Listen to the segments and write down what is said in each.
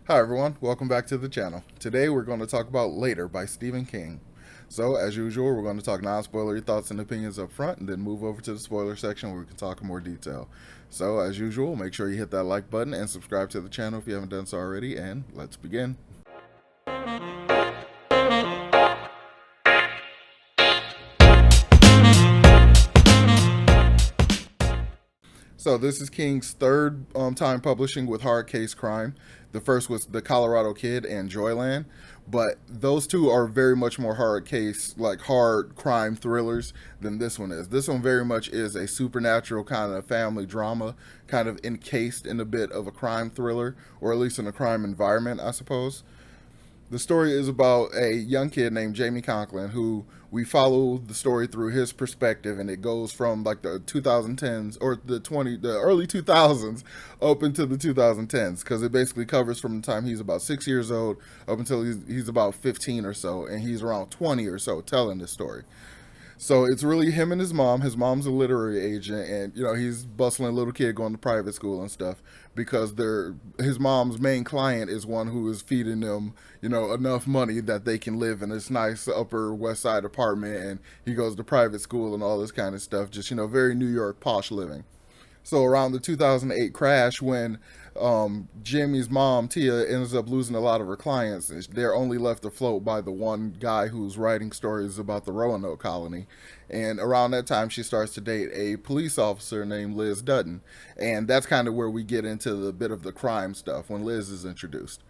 Hi everyone, welcome back to the channel. Today we're going to talk about Later by Stephen King. So as usual, we're going to talk non-spoilery thoughts and opinions up front and then move over to the spoiler section where we can talk in more detail. So as usual, make sure you hit that like button and subscribe to the channel if you haven't done so already, and let's begin. So this is King's third time publishing with Hard Case Crime. The first was The Colorado Kid and Joyland, but those two are very much more hard case, like hard crime thrillers than this one is. This one very much is a supernatural kind of family drama, kind of encased in a bit of a crime thriller, or at least in a crime environment, I suppose. The story is about a young kid named Jamie Conklin who we follow the story through his perspective, and it goes from like the 2010s or the early 2000s up into the 2010s, because it basically covers from the time he's about 6 years old up until he's about 15 or so, and he's around 20 or so telling this story. So it's really him and his mom. His mom's a literary agent, and he's bustling little kid going to private school and stuff because his mom's main client is one who is feeding them enough money that they can live in this nice Upper West Side apartment, and he goes to private school and all this kind of stuff. Just very New York posh living. So around the 2008 crash, when Jimmy's mom Tia ends up losing a lot of her clients, they're only left afloat by the one guy who's writing stories about the Roanoke colony. And around that time, she starts to date a police officer named Liz Dutton, and that's kind of where we get into the bit of the crime stuff when Liz is introduced.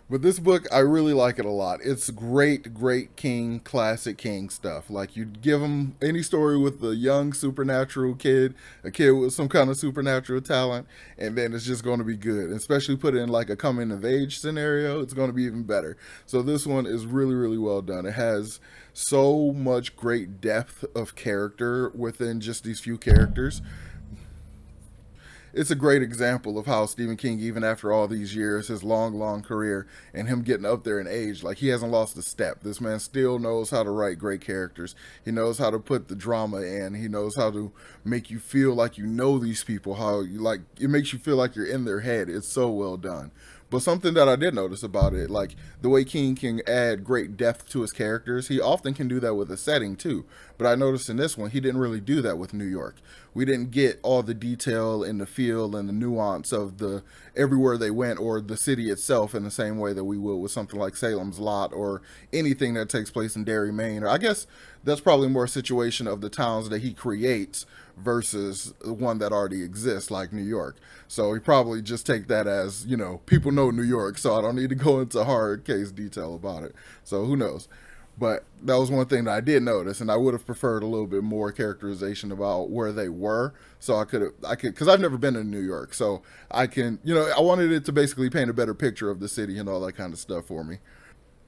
But this book, I really like it a lot. It's great, great King, classic King stuff. Like, you give him any story with a young supernatural kid, a kid with some kind of supernatural talent, and then it's just going to be good. And especially put it in like a coming of age scenario, it's going to be even better. So this one is really, really well done. It has so much great depth of character within just these few characters. It's a great example of how Stephen King, even after all these years, his long, long career, and him getting up there in age, like he hasn't lost a step. This man still knows how to write great characters. He knows how to put the drama in. He knows how to make you feel like you know these people. How you like it makes you feel like you're in their head. It's so well done. But something that I did notice about it, like the way King can add great depth to his characters, he often can do that with a setting too. But I noticed in this one, he didn't really do that with New York. We didn't get all the detail and the feel and the nuance of the everywhere they went or the city itself in the same way that we would with something like Salem's Lot or anything that takes place in Derry, Maine. Or I guess that's probably more a situation of the towns that he creates versus one that already exists like New York. So he probably just take that as, people know New York, so I don't need to go into hard case detail about it. So who knows? But that was one thing that I did notice, and I would have preferred a little bit more characterization about where they were. So because I've never been in New York, so I can, I wanted it to basically paint a better picture of the city and all that kind of stuff for me.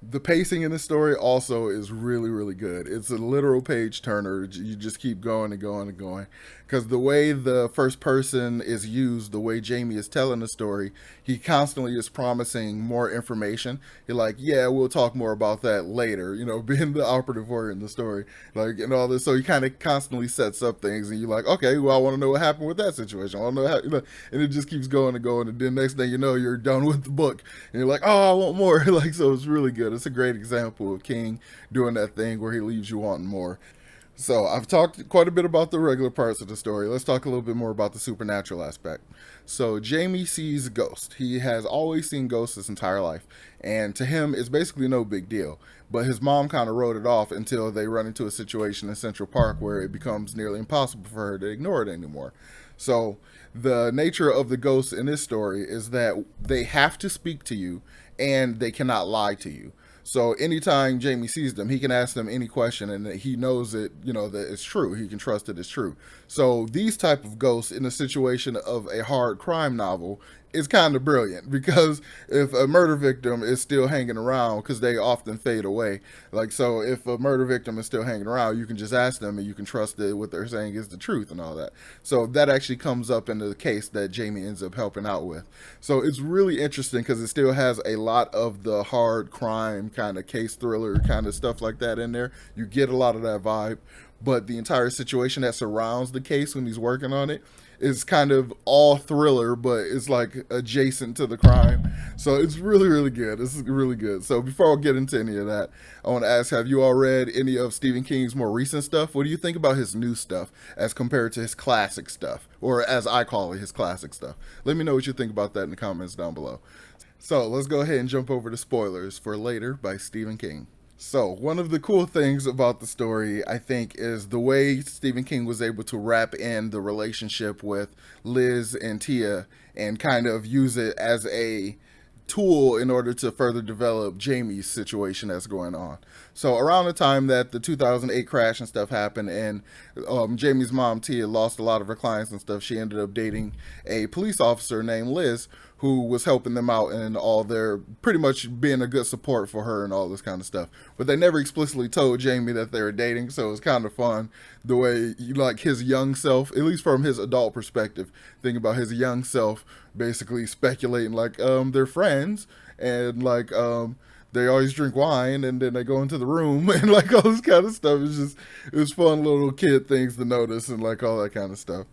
The pacing in the story also is really, really good. It's a literal page turner. You just keep going and going and going, because the way the first person is used, the way Jamie is telling the story, he constantly is promising more information. You're like, yeah, we'll talk more about that later, being the operative word in the story, like, and all this. So he kind of constantly sets up things, and you're like, okay, well, I want to know what happened with that situation. I want to know how, and it just keeps going and going, and then next thing you know, you're done with the book, and you're like, oh, I want more. Like, so it's really good. It's a great example of King doing that thing where he leaves you wanting more. So I've talked quite a bit about the regular parts of the story. Let's talk a little bit more about the supernatural aspect. So Jamie sees a ghost. He has always seen ghosts his entire life, and to him, it's basically no big deal. But his mom kind of wrote it off until they run into a situation in Central Park where it becomes nearly impossible for her to ignore it anymore. So the nature of the ghosts in this story is that they have to speak to you and they cannot lie to you. So anytime Jamie sees them, he can ask them any question, and he knows that that it's true. He can trust that it's true. So these type of ghosts in a situation of a hard crime novel is kind of brilliant, because if a murder victim is still hanging around, because they often fade away, like, so if a murder victim is still hanging around, you can just ask them and you can trust that what they're saying is the truth and all that. So that actually comes up in the case that Jamie ends up helping out with. So it's really interesting because it still has a lot of the hard crime kind of case thriller kind of stuff like that in there. You get a lot of that vibe, but the entire situation that surrounds the case when he's working on it, is kind of all thriller, but it's like adjacent to the crime. So it's really, really good. This is really good. So before I get into any of that, I want to ask, have you all read any of Stephen King's more recent stuff? What do you think about his new stuff as compared to his classic stuff, or as I call it, his classic stuff? Let me know what you think about that in the comments down below. So let's go ahead and jump over to spoilers for Later by Stephen King. So, one of the cool things about the story, I think, is the way Stephen King was able to wrap in the relationship with Liz and Tia and kind of use it as a tool in order to further develop Jamie's situation that's going on. So around the time that the 2008 crash and stuff happened, and Jamie's mom Tia lost a lot of her clients and stuff, she ended up dating a police officer named Liz, who was helping them out and all their pretty much being a good support for her and all this kind of stuff. But they never explicitly told Jamie that they were dating, so it was kind of fun the way like his young self, at least from his adult perspective, think about his young self basically speculating like they're friends and like they always drink wine and then they go into the room and like all this kind of stuff. It's just it was fun little kid things to notice and like all that kind of stuff.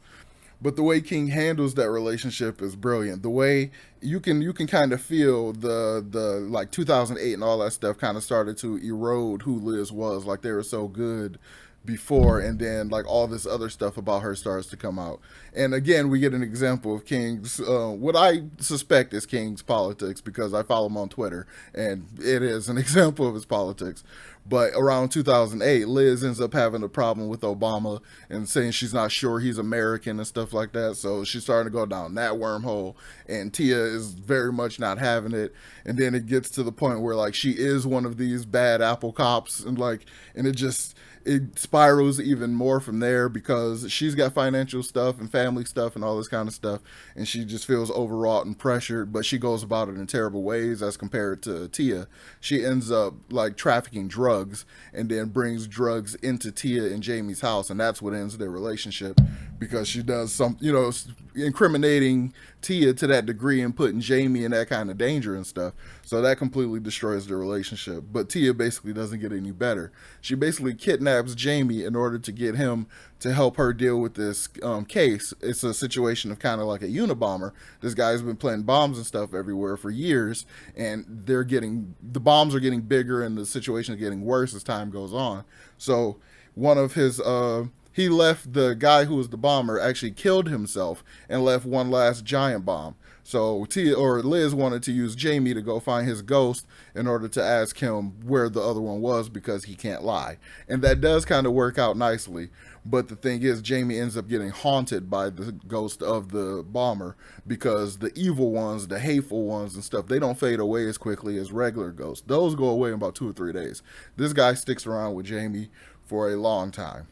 But the way King handles that relationship is brilliant. The way you can kind of feel the like 2008 and all that stuff kind of started to erode who Liz was. Like they were so good before, and then like all this other stuff about her starts to come out. And again, we get an example of King's what I suspect is King's politics, because I follow him on Twitter and it is an example of his politics. But around 2008, Liz ends up having a problem with Obama and saying she's not sure he's American and stuff like that. So she's starting to go down that wormhole. And Tia is very much not having it. And then it gets to the point where like she is one of these bad apple cops, and like, and it spirals even more from there because she's got financial stuff and family stuff and all this kind of stuff, and she just feels overwrought and pressured, but she goes about it in terrible ways as compared to Tia. She ends up like trafficking drugs and then brings drugs into Tia and Jamie's house, and that's what ends their relationship, because she does some, incriminating Tia to that degree and putting Jamie in that kind of danger and stuff. So that completely destroys the relationship. But Tia basically doesn't get any better. She basically kidnaps Jamie in order to get him to help her deal with this case. It's a situation of kind of like a Unabomber. This guy's been planting bombs and stuff everywhere for years, and the bombs are getting bigger and the situation is getting worse as time goes on. So one of his he left, the guy who was the bomber actually killed himself and left one last giant bomb. So Tia or Liz wanted to use Jamie to go find his ghost in order to ask him where the other one was, because he can't lie. And that does kind of work out nicely. But the thing is, Jamie ends up getting haunted by the ghost of the bomber, because the evil ones, the hateful ones and stuff, they don't fade away as quickly as regular ghosts. Those go away in about 2 or 3 days. This guy sticks around with Jamie for a long time.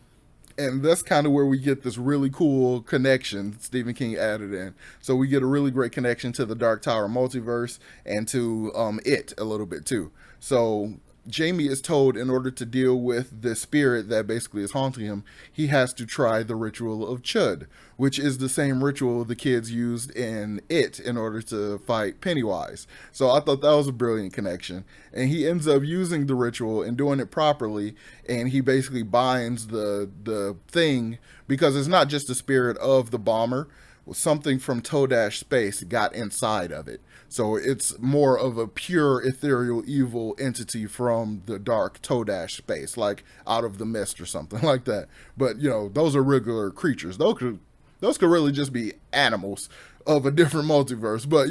And that's kind of where we get this really cool connection Stephen King added in. So we get a really great connection to the Dark Tower multiverse and to it a little bit too. So Jamie is told in order to deal with the spirit that basically is haunting him, he has to try the ritual of Chud, which is the same ritual the kids used in It in order to fight Pennywise. So I thought that was a brilliant connection. And he ends up using the ritual and doing it properly, and he basically binds the thing, because it's not just the spirit of the bomber. Something from Todash space got inside of it. So it's more of a pure ethereal evil entity from the dark Todash space, like out of the mist or something like that. But those are regular creatures. Those could really just be animals of a different multiverse. But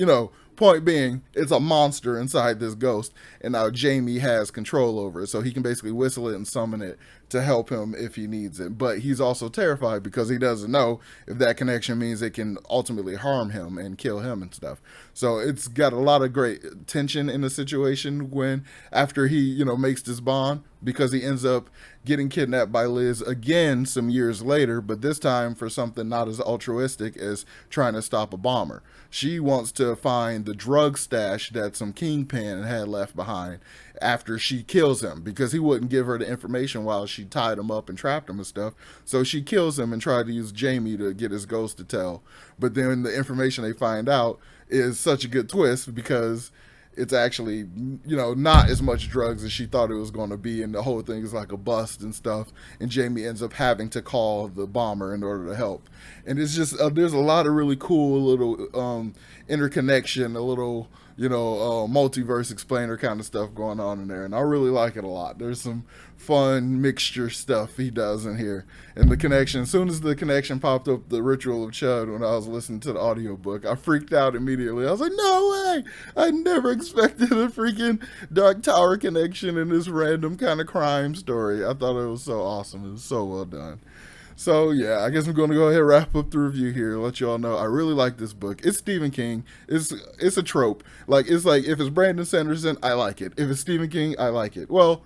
point being, it's a monster inside this ghost, and now Jamie has control over it, so he can basically whistle it and summon it to help him if he needs it. But he's also terrified because he doesn't know if that connection means it can ultimately harm him and kill him and stuff. So it's got a lot of great tension in the situation when after he makes this bond, because he ends up getting kidnapped by Liz again some years later, but this time for something not as altruistic as trying to stop a bomber. She wants to find the drug stash that some kingpin had left behind after she kills him, because he wouldn't give her the information while she tied him up and trapped him and stuff. So she kills him and tried to use Jamie to get his ghost to tell. But then the information they find out is such a good twist, because it's actually, you know, not as much drugs as she thought it was going to be, and the whole thing is like a bust and stuff. And Jamie ends up having to call the bomber in order to help. And it's just there's a lot of really cool little interconnection, a little, you know, multiverse explainer kind of stuff going on in there, and I really like it a lot. There's some fun mixture stuff he does in here, and the connection. As soon as the connection popped up, the Ritual of Chud, when I was listening to the audiobook, I freaked out immediately. I was like, "No way! I never expected a freaking Dark Tower connection in this random kind of crime story." I thought it was so awesome. It was so well done. So yeah, I guess I'm going to go ahead and wrap up the review here. Let you all know I really like this book. It's Stephen King. It's a trope. Like, it's like, if it's Brandon Sanderson, I like it. If it's Stephen King, I like it. Well,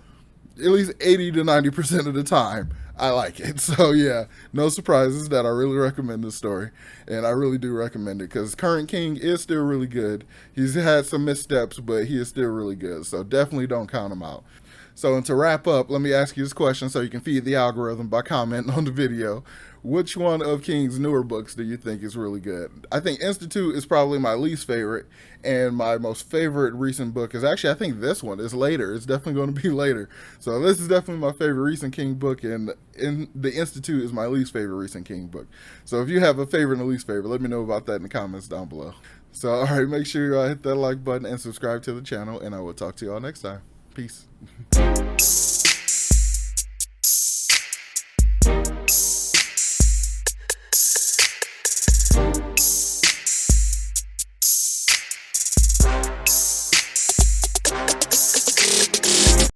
at least 80 to 90% of the time, I like it. So yeah, no surprises that I really recommend this story, and I really do recommend it because current King is still really good. He's had some missteps, but he is still really good. So definitely don't count him out. So, and to wrap up, let me ask you this question so you can feed the algorithm by commenting on the video. Which one of King's newer books do you think is really good? I think Institute is probably my least favorite, and my most favorite recent book is actually, I think this one is later. It's definitely going to be later. So this is definitely my favorite recent King book, and The Institute is my least favorite recent King book. So if you have a favorite and a least favorite, let me know about that in the comments down below. So, all right, make sure you hit that like button and subscribe to the channel, and I will talk to you all next time. Peace.